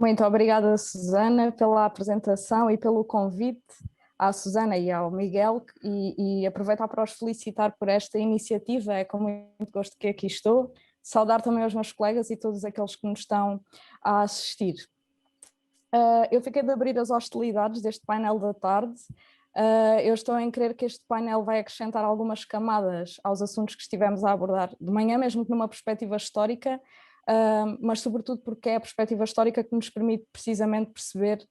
Muito obrigada, Susana, pela apresentação e pelo convite à Susana e ao Miguel, e aproveitar para os felicitar por esta iniciativa. É com muito gosto que aqui estou. Saudar também aos meus colegas e todos aqueles que nos estão a assistir. Eu fiquei de abrir as hostilidades deste painel da tarde. Eu estou em crer que este painel vai acrescentar algumas camadas aos assuntos que estivemos a abordar de manhã, mesmo que numa perspectiva histórica, mas sobretudo porque é a perspectiva histórica que nos permite precisamente perceber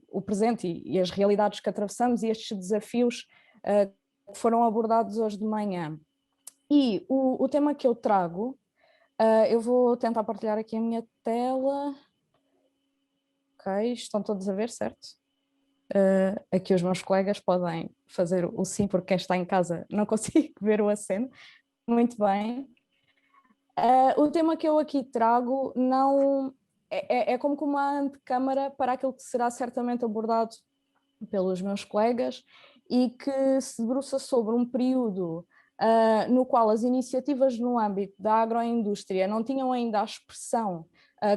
o presente e as realidades que atravessamos e estes desafios que foram abordados hoje de manhã. E o tema que eu trago, eu vou tentar partilhar aqui a minha tela. Ok, estão todos a ver, certo? Aqui os meus colegas podem fazer o sim, porque quem está em casa não consigo ver o aceno. Muito bem. O tema que eu aqui trago não é como que uma antecâmara para aquilo que será certamente abordado pelos meus colegas e que se debruça sobre um período no qual as iniciativas no âmbito da agroindústria não tinham ainda a expressão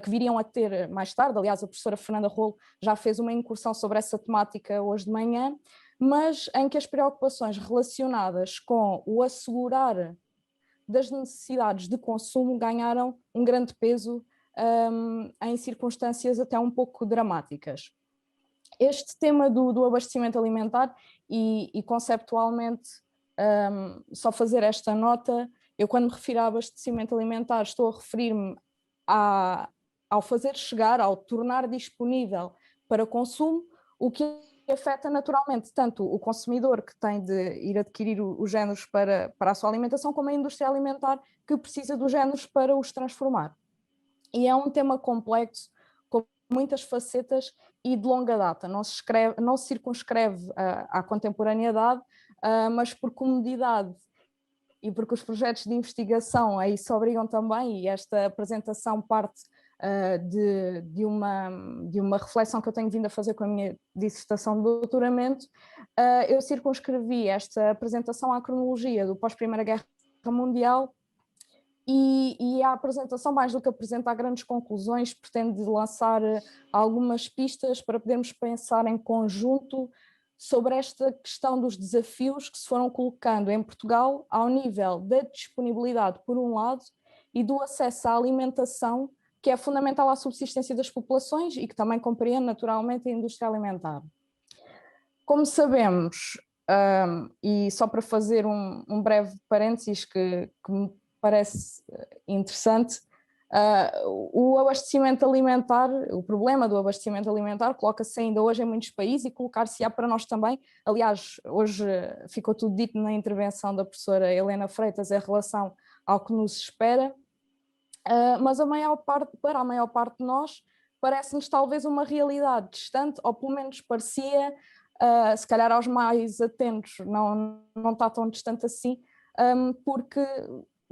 que viriam a ter mais tarde. Aliás, a professora Fernanda Rolo já fez uma incursão sobre essa temática hoje de manhã, mas em que as preocupações relacionadas com o assegurar das necessidades de consumo ganharam um grande peso em circunstâncias até um pouco dramáticas. Este tema do abastecimento alimentar e conceptualmente, só fazer esta nota, eu quando me refiro a abastecimento alimentar estou a referir-me ao fazer chegar, ao tornar disponível para consumo, o que afeta naturalmente tanto o consumidor que tem de ir adquirir os géneros para a sua alimentação, como a indústria alimentar que precisa dos géneros para os transformar. E é um tema complexo, com muitas facetas e de longa data, não se circunscreve à contemporaneidade, mas por comodidade e porque os projetos de investigação aí se obrigam também, e esta apresentação parte de uma reflexão que eu tenho vindo a fazer com a minha dissertação de doutoramento, eu circunscrevi esta apresentação à cronologia do pós-Primeira Guerra Mundial e a apresentação, mais do que apresentar grandes conclusões, pretende lançar algumas pistas para podermos pensar em conjunto sobre esta questão dos desafios que se foram colocando em Portugal ao nível da disponibilidade, por um lado, e do acesso à alimentação, que é fundamental à subsistência das populações e que também compreende naturalmente a indústria alimentar. Como sabemos, e só para fazer um breve parênteses que me parece interessante, o abastecimento alimentar, o problema do abastecimento alimentar coloca-se ainda hoje em muitos países e colocar-se-á para nós também. Aliás, hoje ficou tudo dito na intervenção da professora Helena Freitas em relação ao que nos espera, mas para a maior parte de nós parece-nos talvez uma realidade distante, ou pelo menos parecia, se calhar aos mais atentos não está tão distante assim, porque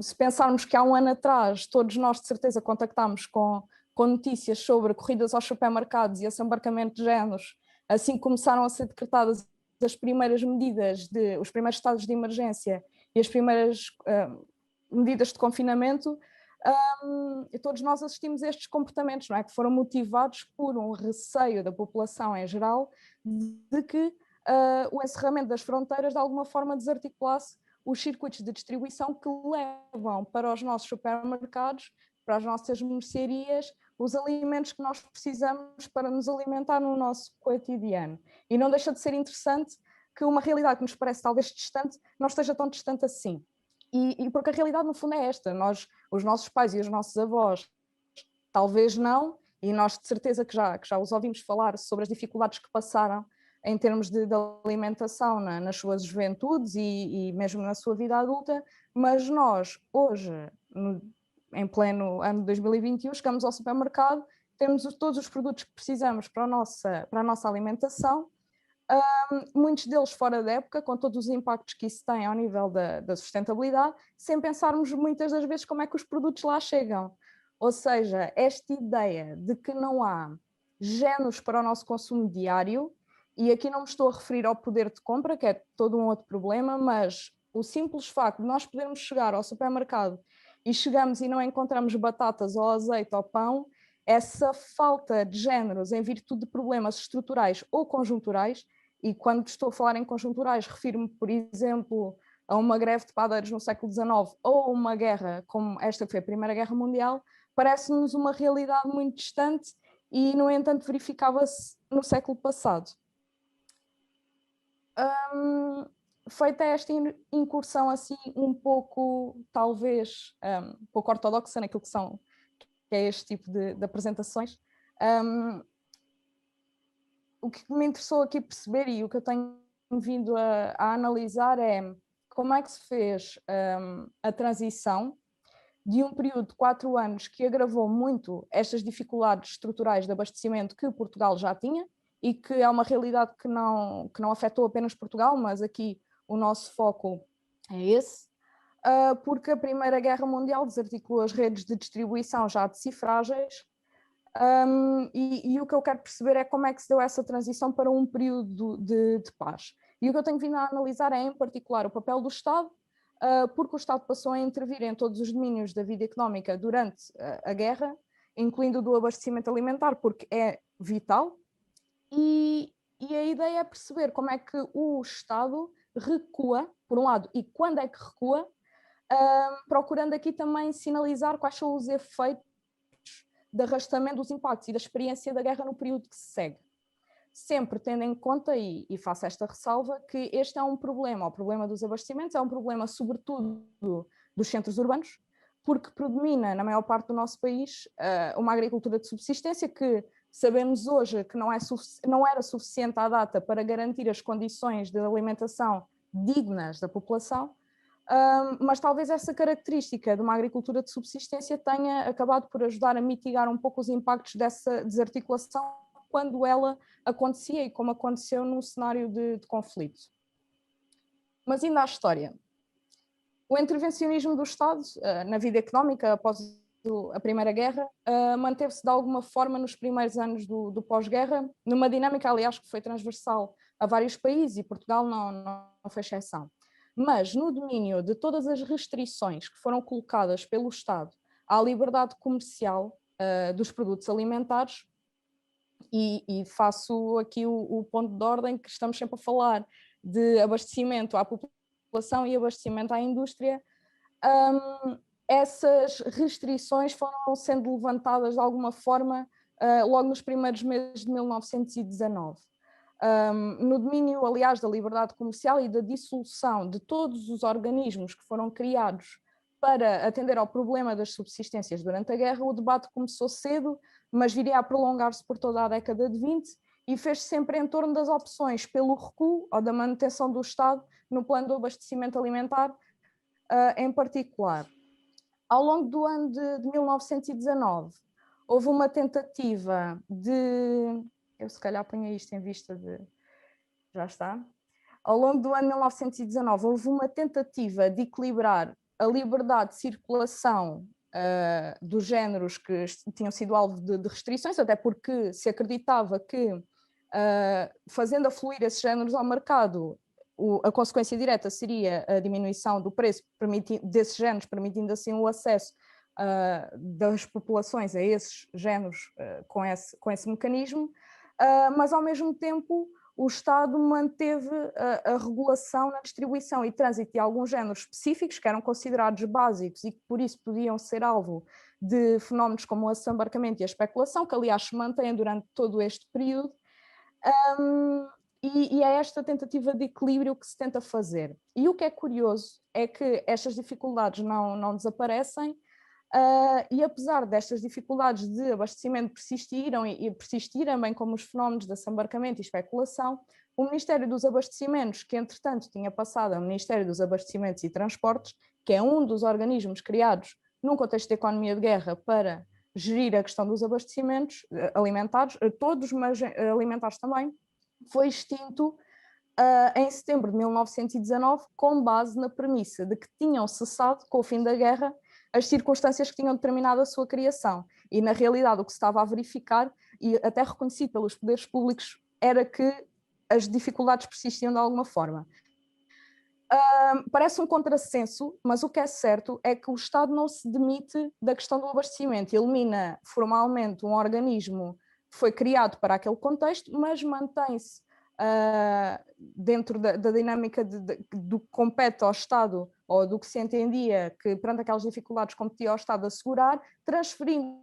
se pensarmos que há um ano atrás todos nós de certeza contactámos com notícias sobre corridas aos supermercados e esse embarcamento de géneros, assim começaram a ser decretadas as primeiras medidas, os primeiros estados de emergência e as primeiras medidas de confinamento, todos nós assistimos a estes comportamentos, não é? Que foram motivados por um receio da população em geral de que o encerramento das fronteiras de alguma forma desarticulasse os circuitos de distribuição que levam para os nossos supermercados, para as nossas mercearias, os alimentos que nós precisamos para nos alimentar no nosso cotidiano. E não deixa de ser interessante que uma realidade que nos parece talvez distante não esteja tão distante assim. E porque a realidade no fundo é esta, os nossos pais e os nossos avós talvez não, e nós de certeza que já os ouvimos falar sobre as dificuldades que passaram em termos de alimentação nas suas juventudes e mesmo na sua vida adulta, mas nós hoje, em pleno ano de 2021, chegamos ao supermercado, temos todos os produtos que precisamos para a nossa alimentação, muitos deles fora da época, com todos os impactos que isso tem ao nível da sustentabilidade, sem pensarmos muitas das vezes como é que os produtos lá chegam. Ou seja, esta ideia de que não há géneros para o nosso consumo diário, e aqui não me estou a referir ao poder de compra, que é todo um outro problema, mas o simples facto de nós podermos chegar ao supermercado e chegamos e não encontramos batatas ou azeite ou pão, essa falta de géneros em virtude de problemas estruturais ou conjunturais, e quando estou a falar em conjunturais, refiro-me, por exemplo, a uma greve de padeiros no século XIX ou uma guerra como esta que foi a Primeira Guerra Mundial, parece-nos uma realidade muito distante e, no entanto, verificava-se no século passado. Feita esta incursão assim um pouco, talvez, um pouco ortodoxa naquilo que é este tipo de apresentações, o que me interessou aqui perceber e o que eu tenho vindo a analisar é como é que se fez a transição de um período de 4 anos que agravou muito estas dificuldades estruturais de abastecimento que Portugal já tinha e que é uma realidade que não afetou apenas Portugal, mas aqui o nosso foco é esse, porque a Primeira Guerra Mundial desarticulou as redes de distribuição já de cifragens, e o que eu quero perceber é como é que se deu essa transição para um período de paz. E o que eu tenho vindo a analisar é, em particular, o papel do Estado, porque o Estado passou a intervir em todos os domínios da vida económica durante a guerra, incluindo o do abastecimento alimentar, porque é vital, e a ideia é perceber como é que o Estado recua, por um lado, e quando é que recua, procurando aqui também sinalizar quais são os efeitos de arrastamento dos impactos e da experiência da guerra no período que se segue. Sempre tendo em conta, e faço esta ressalva, que este é um problema, o problema dos abastecimentos é um problema sobretudo dos centros urbanos, porque predomina na maior parte do nosso país uma agricultura de subsistência que sabemos hoje que não era suficiente à data para garantir as condições de alimentação dignas da população, mas talvez essa característica de uma agricultura de subsistência tenha acabado por ajudar a mitigar um pouco os impactos dessa desarticulação quando ela acontecia e como aconteceu num cenário de conflito. Mas ainda à história. O intervencionismo do Estado na vida económica após a Primeira Guerra manteve-se de alguma forma nos primeiros anos do pós-guerra, numa dinâmica, aliás, que foi transversal a vários países e Portugal não foi exceção. Mas no domínio de todas as restrições que foram colocadas pelo Estado à liberdade comercial dos produtos alimentares, e faço aqui o ponto de ordem que estamos sempre a falar de abastecimento à população e abastecimento à indústria, essas restrições foram sendo levantadas de alguma forma logo nos primeiros meses de 1919. No domínio, aliás, da liberdade comercial e da dissolução de todos os organismos que foram criados para atender ao problema das subsistências durante a guerra, o debate começou cedo, mas viria a prolongar-se por toda a década de 20 e fez-se sempre em torno das opções pelo recuo ou da manutenção do Estado no plano do abastecimento alimentar em particular. Ao longo do ano de 1919, houve uma tentativa de... Eu se calhar ponho isto em vista de... Já está. Ao longo do ano de 1919, houve uma tentativa de equilibrar a liberdade de circulação dos géneros que tinham sido alvo de restrições, até porque se acreditava que, fazendo afluir esses géneros ao mercado, a consequência direta seria a diminuição do preço desses géneros, permitindo assim o acesso das populações a esses géneros com esse mecanismo, mas ao mesmo tempo o Estado manteve a regulação na distribuição e trânsito de alguns géneros específicos que eram considerados básicos e que por isso podiam ser alvo de fenómenos como o assambarcamento e a especulação, que aliás se mantêm durante todo este período, e é esta tentativa de equilíbrio que se tenta fazer. E o que é curioso é que estas dificuldades não desaparecem, e apesar destas dificuldades de abastecimento persistirem, bem como os fenómenos de assambarcamento e especulação, o Ministério dos Abastecimentos, que entretanto tinha passado ao Ministério dos Abastecimentos e Transportes, que é um dos organismos criados num contexto de economia de guerra para gerir a questão dos abastecimentos alimentares, todos, mas alimentares também, foi extinto em setembro de 1919, com base na premissa de que tinham cessado, com o fim da guerra, as circunstâncias que tinham determinado a sua criação. E, na realidade, o que se estava a verificar, e até reconhecido pelos poderes públicos, era que as dificuldades persistiam de alguma forma. Parece um contrassenso, mas o que é certo é que o Estado não se demite da questão do abastecimento, elimina formalmente um organismo que foi criado para aquele contexto, mas mantém-se dentro da dinâmica do que compete ao Estado, ou do que se entendia que perante aquelas dificuldades competia ao Estado assegurar, transferindo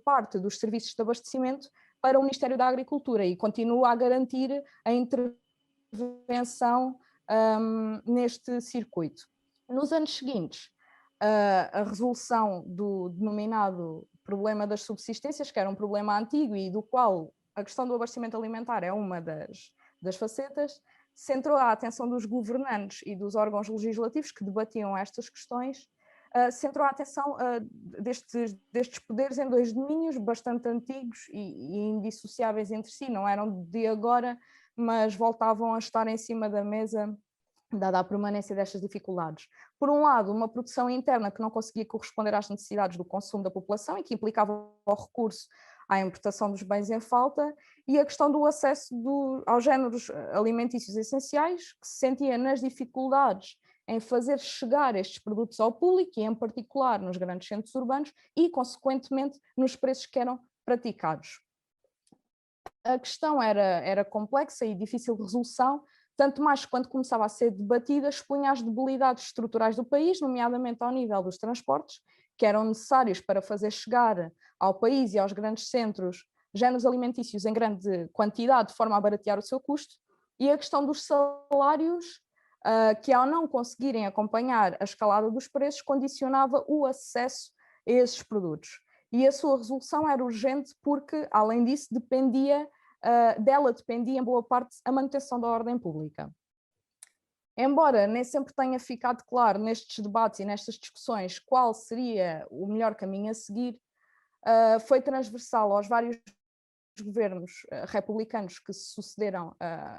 parte dos serviços de abastecimento para o Ministério da Agricultura e continua a garantir a intervenção neste circuito. Nos anos seguintes, a resolução do denominado problema das subsistências, que era um problema antigo e do qual a questão do abastecimento alimentar é uma das facetas, centrou a atenção dos governantes e dos órgãos legislativos que debatiam estas questões, centrou a atenção destes poderes em dois domínios bastante antigos e indissociáveis entre si, não eram de agora, mas voltavam a estar em cima da mesa, dada a permanência destas dificuldades. Por um lado, uma produção interna que não conseguia corresponder às necessidades do consumo da população e que implicava o recurso à importação dos bens em falta, e a questão do acesso aos géneros alimentícios essenciais, que se sentia nas dificuldades em fazer chegar estes produtos ao público, e em particular nos grandes centros urbanos, e, consequentemente, nos preços que eram praticados. A questão era complexa e difícil de resolução, tanto mais que quando começava a ser debatida, expunha as debilidades estruturais do país, nomeadamente ao nível dos transportes, que eram necessários para fazer chegar ao país e aos grandes centros géneros alimentícios em grande quantidade, de forma a baratear o seu custo, e a questão dos salários, que ao não conseguirem acompanhar a escalada dos preços, condicionava o acesso a esses produtos. E a sua resolução era urgente porque, além disso, dela dependia em boa parte a manutenção da ordem pública. Embora nem sempre tenha ficado claro nestes debates e nestas discussões qual seria o melhor caminho a seguir, foi transversal aos vários governos republicanos que se sucederam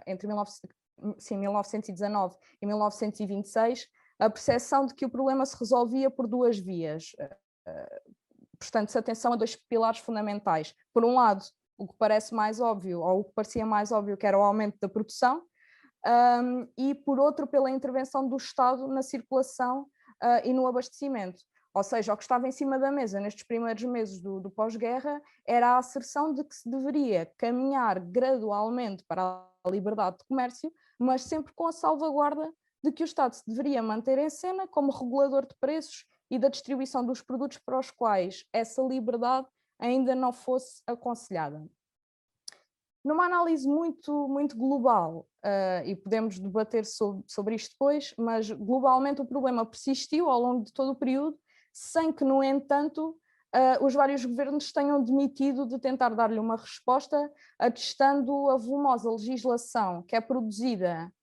entre 1919 e 1926, a percepção de que o problema se resolvia por duas vias, prestando-se atenção a dois pilares fundamentais. Por um lado, o que parece mais óbvio, ou o que parecia mais óbvio, que era o aumento da produção, e por outro, pela intervenção do Estado na circulação e no abastecimento. Ou seja, o que estava em cima da mesa nestes primeiros meses do pós-guerra era a asserção de que se deveria caminhar gradualmente para a liberdade de comércio, mas sempre com a salvaguarda de que o Estado se deveria manter em cena como regulador de preços e da distribuição dos produtos para os quais essa liberdade ainda não fosse aconselhada. Numa análise muito global, e podemos debater sobre isto depois, mas globalmente o problema persistiu ao longo de todo o período, sem que, no entanto, os vários governos tenham demitido de tentar dar-lhe uma resposta, atestando a volumosa legislação que é produzida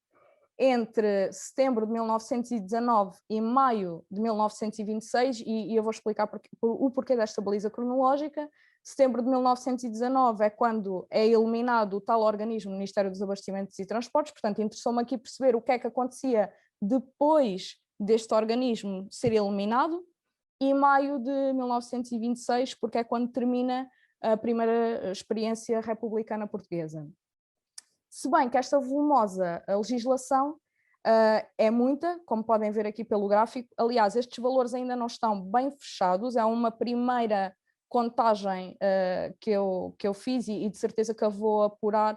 entre setembro de 1919 e maio de 1926, e eu vou explicar o porquê desta baliza cronológica. Setembro de 1919 é quando é eliminado o tal organismo, o Ministério dos Abastecimentos e Transportes, portanto interessou-me aqui perceber o que é que acontecia depois deste organismo ser eliminado, e maio de 1926, porque é quando termina a primeira experiência republicana portuguesa. Se bem que esta volumosa legislação é muita, como podem ver aqui pelo gráfico, aliás, estes valores ainda não estão bem fechados, é uma primeira contagem que eu fiz e de certeza que a vou apurar,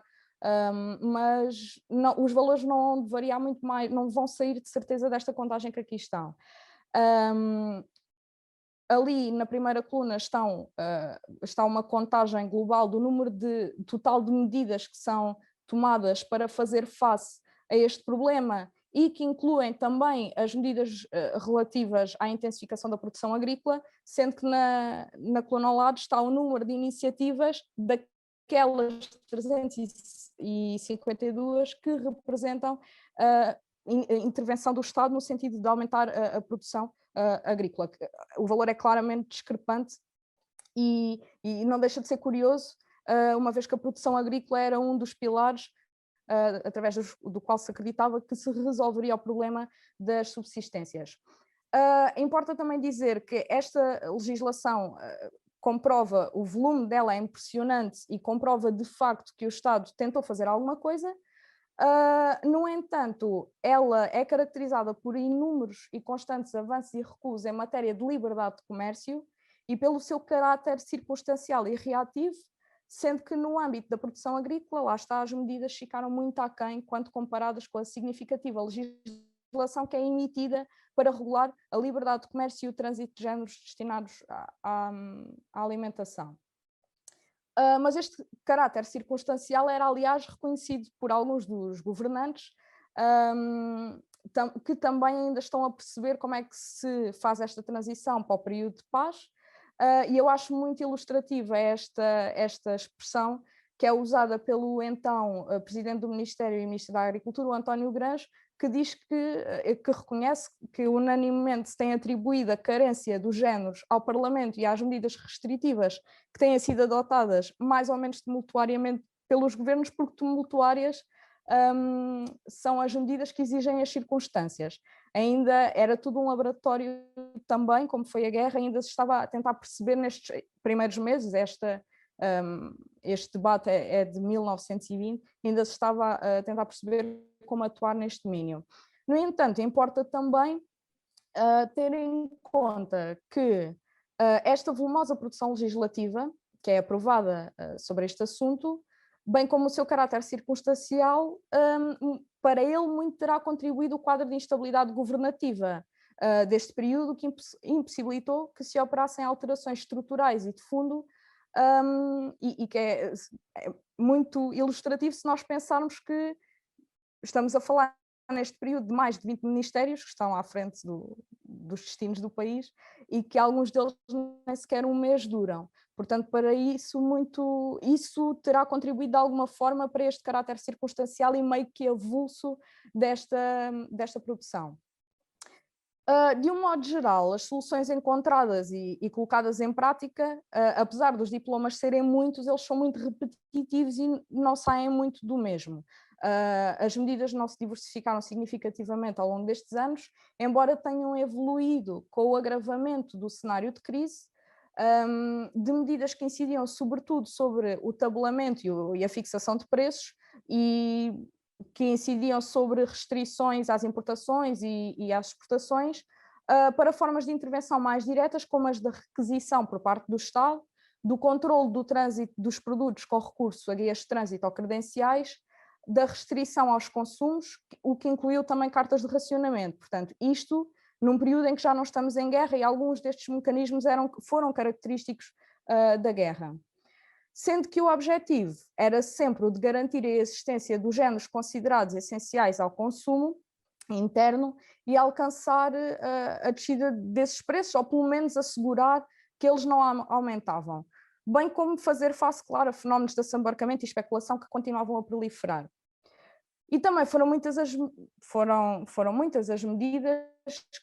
mas não, os valores não variar muito mais, não vão sair de certeza desta contagem que aqui estão. Ali na primeira coluna está uma contagem global do número total de medidas que são tomadas para fazer face a este problema e que incluem também as medidas relativas à intensificação da produção agrícola, sendo que na coluna ao lado está o número de iniciativas daquelas 352 que representam a intervenção do Estado no sentido de aumentar a produção agrícola. O valor é claramente discrepante e não deixa de ser curioso, uma vez que a produção agrícola era um dos pilares através do qual se acreditava que se resolveria o problema das subsistências. Importa também dizer que esta legislação comprova, o volume dela é impressionante e comprova de facto que o Estado tentou fazer alguma coisa, No entanto, ela é caracterizada por inúmeros e constantes avanços e recuos em matéria de liberdade de comércio e pelo seu caráter circunstancial e reativo, sendo que no âmbito da produção agrícola, lá está, as medidas ficaram muito aquém quando comparadas com a significativa legislação que é emitida para regular a liberdade de comércio e o trânsito de géneros destinados à alimentação. Mas este caráter circunstancial era, aliás, reconhecido por alguns dos governantes, que também ainda estão a perceber como é que se faz esta transição para o período de paz, e eu acho muito ilustrativa esta expressão que é usada pelo então Presidente do Ministério e Ministro da Agricultura, o António Grange, que diz que reconhece que unanimemente se tem atribuído a carência dos géneros ao Parlamento e às medidas restritivas que têm sido adotadas mais ou menos tumultuariamente pelos governos, porque tumultuárias são as medidas que exigem as circunstâncias. Ainda era tudo um laboratório também, como foi a guerra, ainda se estava a tentar perceber nestes primeiros meses, este debate é de 1920, ainda se estava a tentar perceber como atuar neste domínio. No entanto, importa também ter em conta que esta volumosa produção legislativa, que é aprovada sobre este assunto, bem como o seu caráter circunstancial, para ele muito terá contribuído o quadro de instabilidade governativa deste período, que impossibilitou que se operassem alterações estruturais e de fundo, e que é muito ilustrativo se nós pensarmos que estamos a falar neste período de mais de 20 ministérios que estão à frente dos destinos do país e que alguns deles nem sequer um mês duram. Portanto, para isso terá contribuído de alguma forma para este caráter circunstancial e meio que avulso desta produção. De um modo geral, as soluções encontradas e colocadas em prática, apesar dos diplomas serem muitos, eles são muito repetitivos e não saem muito do mesmo. As medidas não se diversificaram significativamente ao longo destes anos, embora tenham evoluído com o agravamento do cenário de crise, de medidas que incidiam sobretudo sobre o tabelamento e a fixação de preços e que incidiam sobre restrições às importações e às exportações, para formas de intervenção mais diretas, como as da requisição por parte do Estado, do controle do trânsito dos produtos com recurso a guias de trânsito ou credenciais, da restrição aos consumos, o que incluiu também cartas de racionamento. Portanto, isto num período em que já não estamos em guerra e alguns destes mecanismos foram característicos da guerra. Sendo que o objetivo era sempre o de garantir a existência dos géneros considerados essenciais ao consumo interno e alcançar a descida desses preços, ou pelo menos assegurar que eles não aumentavam, bem como fazer face, claro, a fenómenos de assambarcamento e especulação que continuavam a proliferar. E também foram muitas as medidas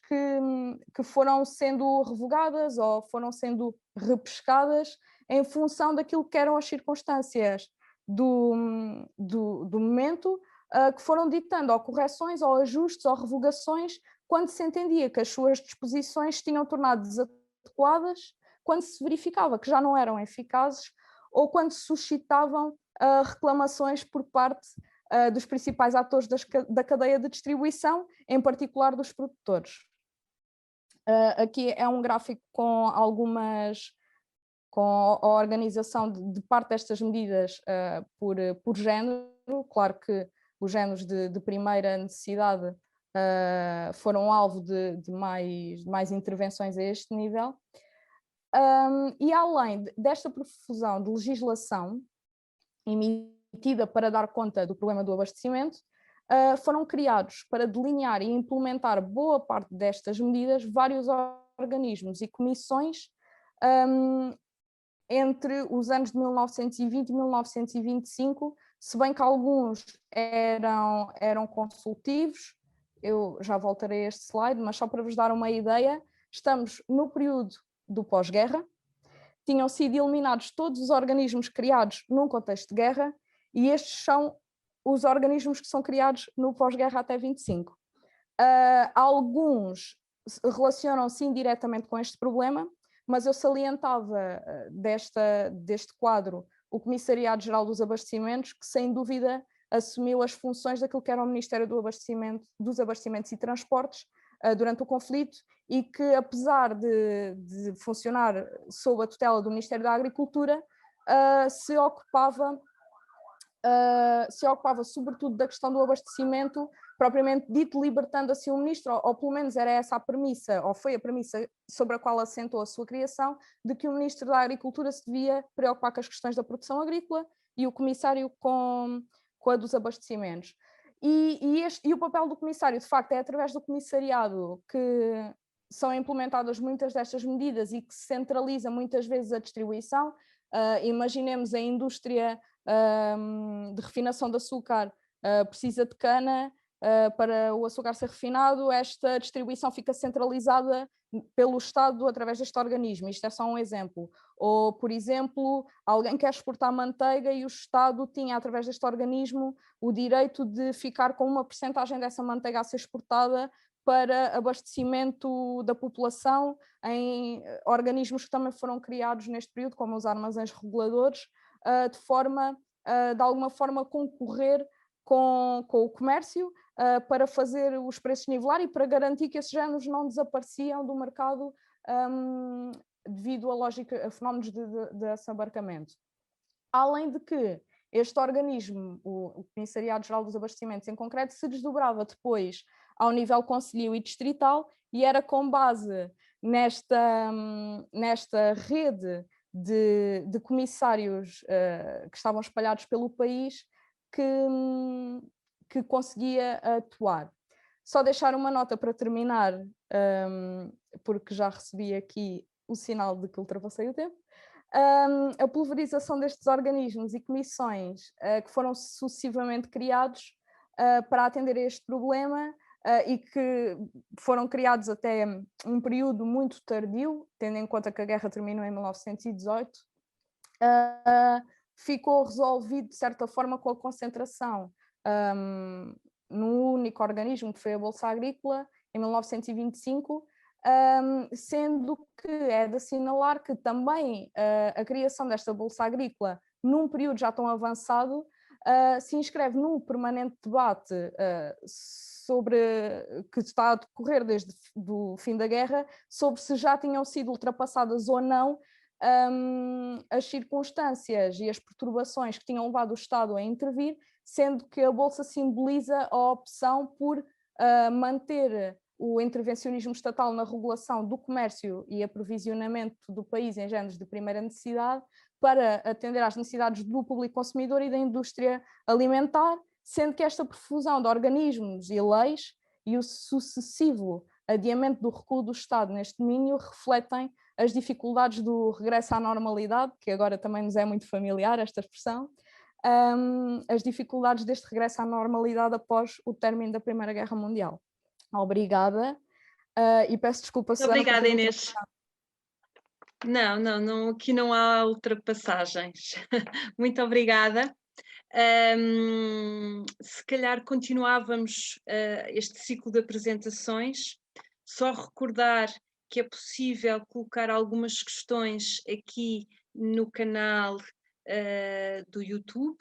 que foram sendo revogadas ou foram sendo repescadas em função daquilo que eram as circunstâncias do momento, que foram ditando ou correções, ou ajustes, ou revogações, quando se entendia que as suas disposições tinham tornado desadequadas, quando se verificava que já não eram eficazes, ou quando se suscitavam reclamações por parte dos principais atores da cadeia de distribuição, em particular dos produtores. Aqui é um gráfico com a organização de parte destas medidas por género. Claro que os géneros de primeira necessidade foram alvo de mais intervenções a este nível. E além desta profusão de legislação emitida para dar conta do problema do abastecimento, foram criados para delinear e implementar boa parte destas medidas vários organismos e comissões entre os anos de 1920 e 1925, se bem que alguns eram consultivos. Eu já voltarei a este slide, mas só para vos dar uma ideia, estamos no período do pós-guerra, tinham sido eliminados todos os organismos criados num contexto de guerra, e estes são os organismos que são criados no pós-guerra até 25. Alguns relacionam-se indiretamente com este problema, mas eu salientava deste quadro o Comissariado-Geral dos Abastecimentos, que sem dúvida assumiu as funções daquilo que era o Ministério dos Abastecimentos e Transportes durante o conflito, e que, apesar de funcionar sob a tutela do Ministério da Agricultura, se ocupava sobretudo da questão do abastecimento propriamente dito, libertando assim o ministro, ou pelo menos era essa a premissa, ou foi a premissa sobre a qual assentou a sua criação, de que o ministro da Agricultura se devia preocupar com as questões da produção agrícola e o comissário com a dos abastecimentos. E o papel do comissário, de facto, é através do comissariado que são implementadas muitas destas medidas e que se centraliza muitas vezes a distribuição. Imaginemos a indústria de refinação de açúcar precisa de cana para o açúcar ser refinado, esta distribuição fica centralizada pelo Estado através deste organismo. Isto é só um exemplo. Ou, por exemplo, alguém quer exportar manteiga e o Estado tinha, através deste organismo, o direito de ficar com uma percentagem dessa manteiga a ser exportada para abastecimento da população em organismos que também foram criados neste período, como os armazéns reguladores, de forma, de alguma forma, concorrer com o comércio para fazer os preços nivelar e para garantir que esses géneros não desapareciam do mercado devido a fenómenos de assambarcamento. Além de que este organismo, o Comissariado-Geral dos Abastecimentos em concreto, se desdobrava depois ao nível concelhio e distrital, e era com base nesta rede de comissários que estavam espalhados pelo país que conseguia atuar. Só deixar uma nota para terminar, porque já recebi aqui o sinal de que ultrapassei o tempo. A pulverização destes organismos e comissões que foram sucessivamente criados para atender a este problema e que foram criados até um período muito tardio, tendo em conta que a guerra terminou em 1918, ficou resolvido de certa forma com a concentração num único organismo, que foi a Bolsa Agrícola, em 1925, sendo que é de assinalar que também a criação desta Bolsa Agrícola, num período já tão avançado, se inscreve num permanente debate que está a decorrer desde o fim da guerra, sobre se já tinham sido ultrapassadas ou não as circunstâncias e as perturbações que tinham levado o Estado a intervir, sendo que a Bolsa simboliza a opção por manter o intervencionismo estatal na regulação do comércio e aprovisionamento do país em géneros de primeira necessidade, para atender às necessidades do público consumidor e da indústria alimentar, sendo que esta profusão de organismos e leis e o sucessivo adiamento do recuo do Estado neste domínio refletem as dificuldades do regresso à normalidade, que agora também nos é muito familiar esta expressão, as dificuldades deste regresso à normalidade após o término da Primeira Guerra Mundial. Obrigada e peço desculpa, Susana. Obrigada, Inês. Não, aqui não há ultrapassagens. Muito obrigada. Se calhar continuávamos este ciclo de apresentações, só recordar que é possível colocar algumas questões aqui no canal do YouTube,